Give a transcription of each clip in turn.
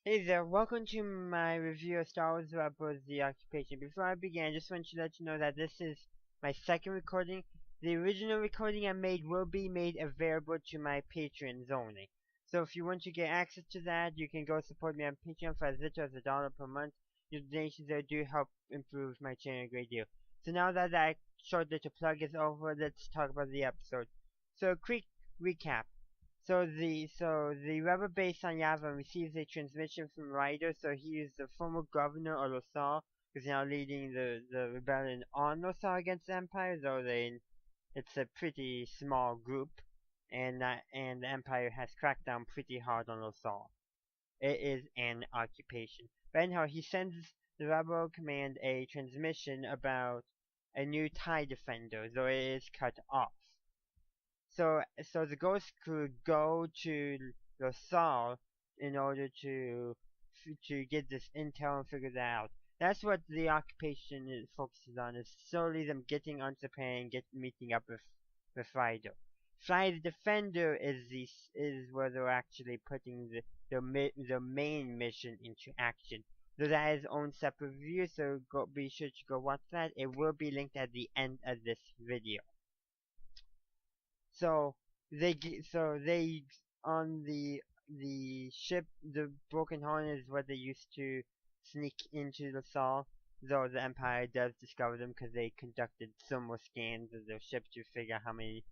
Hey there, welcome to my review of Star Wars Rebels The Occupation. Before I begin, I just want to let you know that this is my second recording. The original recording I made will be made available to my patrons only. So if you want to get access to that, you can go support me on Patreon for as little as $1 per month. Your donations there do help improve my channel a great deal. So now that that short little plug is over, let's talk about the episode. So a quick recap. So the rebel base on Yavin receives a transmission from Ryder. So he is the former governor of Lothal, who's now leading the rebellion on Lothal against the Empire. Though it's a pretty small group, and the Empire has cracked down pretty hard on Lothal. It is an occupation. But anyhow, he sends the rebel command a transmission about a new TIE defender, though it is cut off. So the Ghost could go to Lothal in order to get this intel and figure that out. That's what the occupation focuses on, is solely them getting onto Japan and meeting up with Fido. Fly the Defender is where they're actually putting the main mission into action. Though that is own separate review, so be sure to go watch that. It will be linked at the end of this video. So they on the ship, the Broken Hornet is what they used to sneak into the Sol. Though the Empire does discover them because they conducted thermal scans of their ship to figure out how many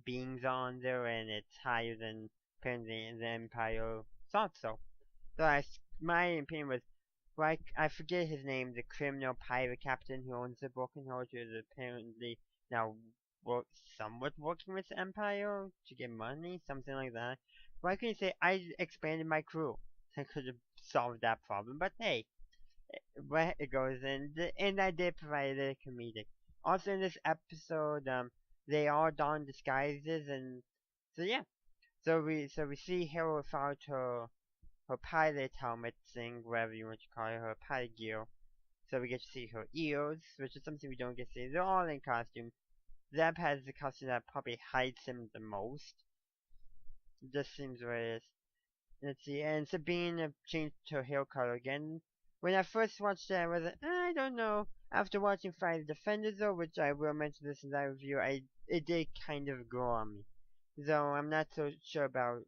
beings on there, and it's higher than apparently the Empire thought so. So my opinion was, like, I forget his name, the criminal pirate captain who owns the Broken Hornet is apparently now somewhat working with the Empire to get money, something like that. Why couldn't you say I expanded my crew? I could have solved that problem, but hey, where it goes, and I did provide a comedic. Also in this episode, they all don disguises, and so yeah, so we see Hero without her pilot helmet thing, whatever you want to call it, her pilot gear. So we get to see her ears, which is something we don't get to see. They're all in costume. Zeb has the costume that probably hides him the most. It just seems where it is. Let's see, and Sabine changed her hair color again. When I first watched it, I was like, I don't know. After watching Friday the Defenders, though, which I will mention this in that review, it did kind of grow on me. Though I'm not so sure about.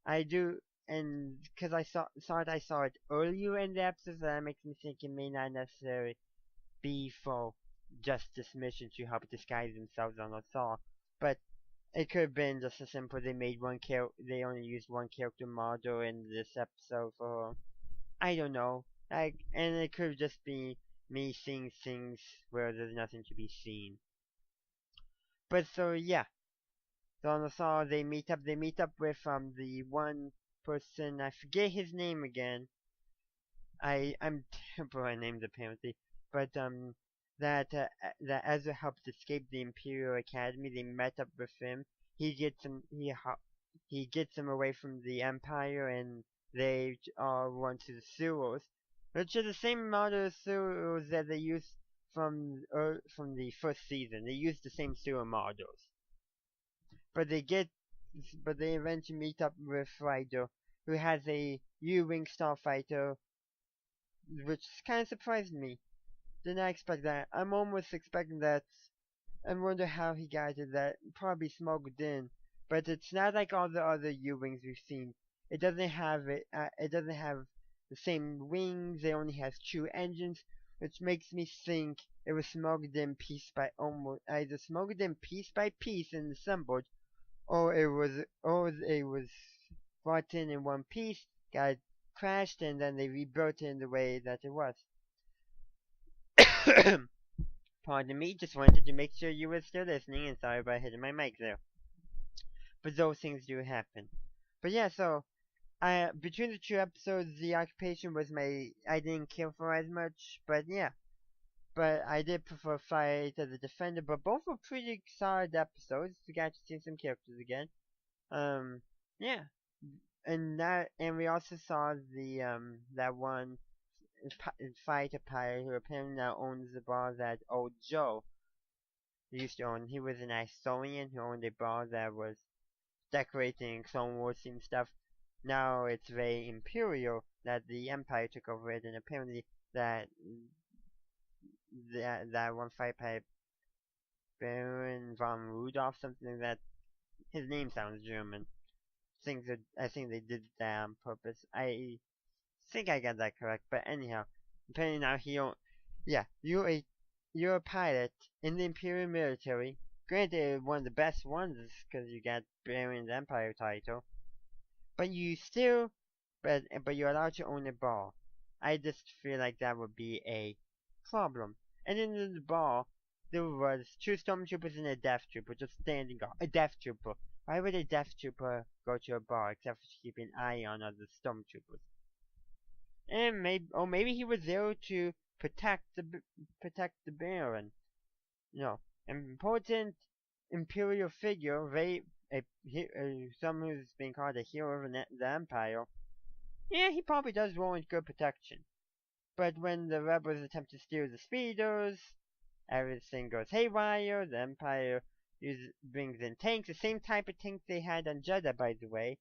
I do, and because I saw it earlier in the episode, so that makes me think it may not necessarily be for just this mission to help disguise themselves on Lothal, but it could have been just as simple. They made they only used one character model in this episode for, I don't know, and it could just be me seeing things where there's nothing to be seen. But so yeah, so on Lothal they meet up. They meet up with the one person, I forget his name again. I'm terrible at names apparently, but that Ezra helped escape the Imperial Academy. They met up with him. He gets him he gets him away from the Empire, and they all run to the sewers, which are the same model of sewers that they used from the first season. They use the same sewer models, but they eventually meet up with Ryder, who has a U-wing starfighter, which kind of surprised me. Did not expect that. I'm almost expecting that. I wonder how he got it. That probably smuggled in, but it's not like all the other U-wings we've seen. It doesn't have it. It doesn't have the same wings. It only has two engines, which makes me think it was smuggled in either smuggled in piece by piece and assembled, or it was brought in one piece, got crashed, and then they rebuilt it in the way that it was. Pardon me, just wanted to make sure you were still listening, and sorry about hitting my mic there. But those things do happen. But yeah, so between the two episodes, the occupation was I didn't care for as much, but yeah. But I did prefer Fight as a Defender, but both were pretty solid episodes. We got to see some characters again. Yeah. And we also saw that one fighter pilot who apparently now owns the bar that old Joe used to own. He was an Estonian who owned a bar that was decorating Clone Wars themed stuff. Now it's very imperial, that the Empire took over it, and apparently that that one fight by Baron von Rudolph, something like that. His name sounds German. I think they did that on purpose. I think I got that correct, but anyhow, apparently now yeah, you're a pilot in the Imperial military. Granted, one of the best ones because you got Baron's Empire title, but you still, but you're allowed to own a bar. I just feel like that would be a problem. And in the bar, there was two stormtroopers and a death trooper just standing guard. A death trooper. Why would a death trooper go to a bar except for to keep an eye on other stormtroopers? And maybe he was there to protect the Baron. No, an important imperial figure, someone who's being called a hero of the Empire. Yeah, he probably does warrant good protection. But when the rebels attempt to steal the speeders, everything goes haywire. The Empire brings in tanks, the same type of tanks they had on Jeddah, by the way.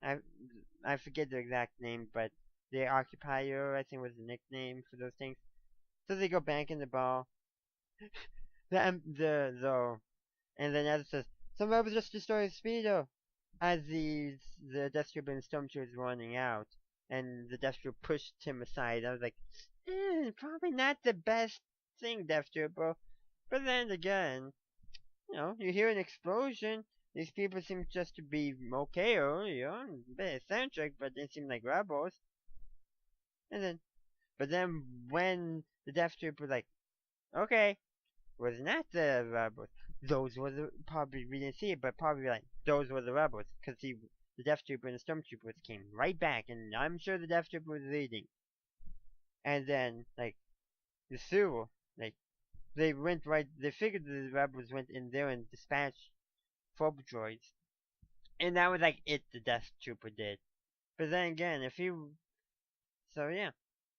I forget the exact name, but the Occupier, I think, was the nickname for those tanks. So they go back in the bar. And then as it says, some rebels just destroyed the speeder as the Death Trooper and Stormtrooper is running out, and the Death Trooper pushed him aside. I was like, probably not the best thing, Death Trooper. But then again, you hear an explosion. These people seem just to be okay, or a bit eccentric, but they seem like rebels. But then when the Death Trooper like, okay, was not the rebels. Those were probably we didn't see it, but probably like those were the rebels, because the Death Trooper and the Stormtroopers came right back, and I'm sure the Death Trooper was leading. And then like the sewer, like they figured the rebels went in there and dispatched probe droids, and that was like the Death Trooper did. But then again,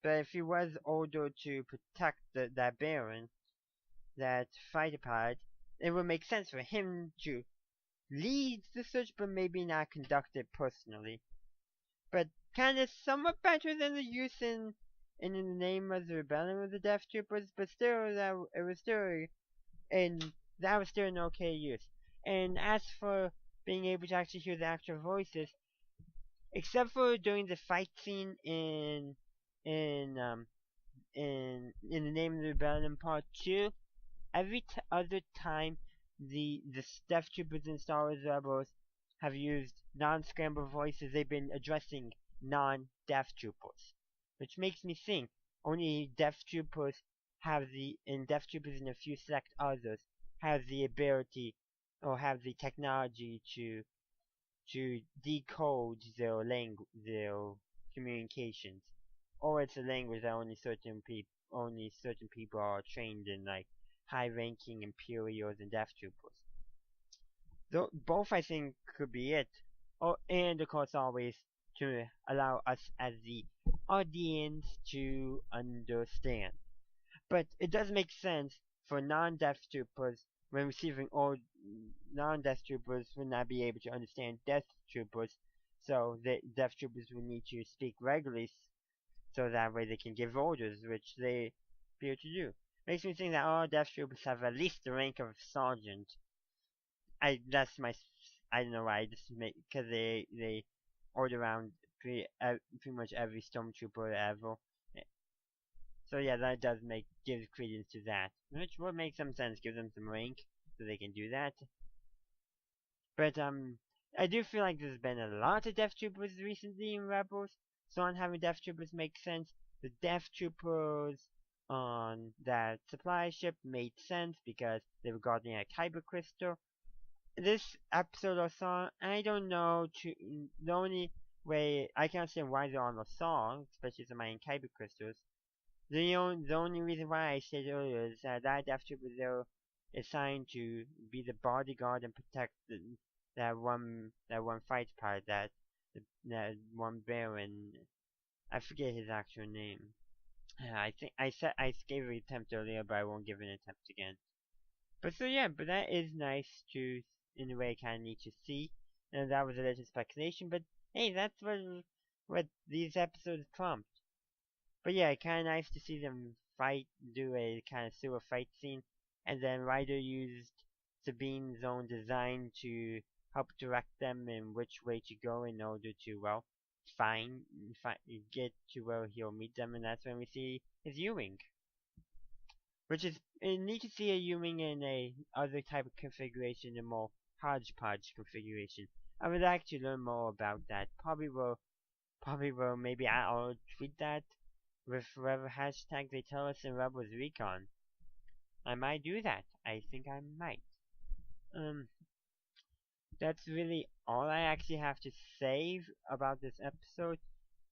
but if he was ordered to protect that Baron, that fighter pilot, it would make sense for him to lead the search, but maybe not conduct it personally. But kind of somewhat better than the use in the name of the rebellion of the Death Troopers, but still that was still an okay use. And as for being able to actually hear the actual voices, except for during the fight scene in the name of the rebellion part 2, every other time the Death Troopers and Star Wars Rebels have used non-scrambled voices, they've been addressing non-Death Troopers. Which makes me think only Death Troopers and Death Troopers and a few select others have the ability or have the technology to decode their communications. Or it's a language that only certain people are trained in, like high-ranking Imperials and Death Troopers. Both, I think, could be it. And of course, always to allow us as the audience to understand. But it does make sense for non-Death Troopers when receiving all non-Death Troopers would not be able to understand Death Troopers, so the Death Troopers would need to speak regularly, so that way they can give orders, which they appear to do. Makes me think that all Death Troopers have at least the rank of Sergeant. I don't know why, I just because they order around pretty much every Stormtrooper ever. So yeah, that does give credence to that, which would make some sense, give them some rank, so they can do that. But I do feel like there's been a lot of Death Troopers recently in Rebels, so on having Death Troopers makes sense. The Death Troopers on that supply ship made sense because they were guarding a kyber crystal. This episode or song, I don't know. The only way I can understand why they're on a song, especially some in kyber crystals. The only reason why I said earlier is that Death Trooper there is assigned to be the bodyguard and protect that one fight part, that one Baron. I forget his actual name. I think I gave an attempt earlier, but I won't give an attempt again. But so yeah, but that is nice to, in a way, kind of need to see. And that was a little speculation, but hey, that's what what these episodes prompt. But yeah, kind of nice to see them fight, do a kind of sewer fight scene, and then Ryder used Sabine's own design to help direct them in which way to go in order to, well, find, get to where he'll meet them, and that's when we see his Ewing. Which is neat to see a Ewing in a other type of configuration, a more hodgepodge configuration. I would like to learn more about that. Probably will. Maybe I'll tweet that with whatever hashtag they tell us in Rebels Recon. I might do that. I think I might. Um, that's really all I actually have to say about this episode.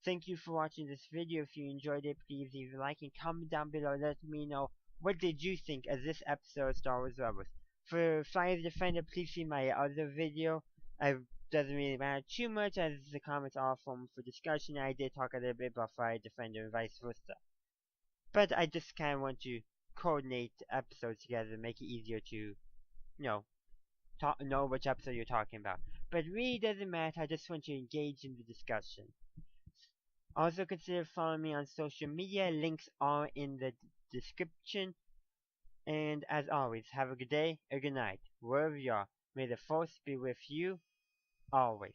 Thank you for watching this video. If you enjoyed it, please leave a like and comment down below. Let me know what did you think of this episode of Star Wars Rebels. For Fire Defender, please see my other video. It doesn't really matter too much as the comments are from for discussion. I did talk a little bit about Fire Defender and vice versa. But I just kind of want to coordinate episodes together, make it easier to, know which episode you're talking about. But it really doesn't matter. I just want to engage in the discussion. Also consider following me on social media. Links are in the description. And as always, have a good day or good night, wherever you are. May the force be with you always.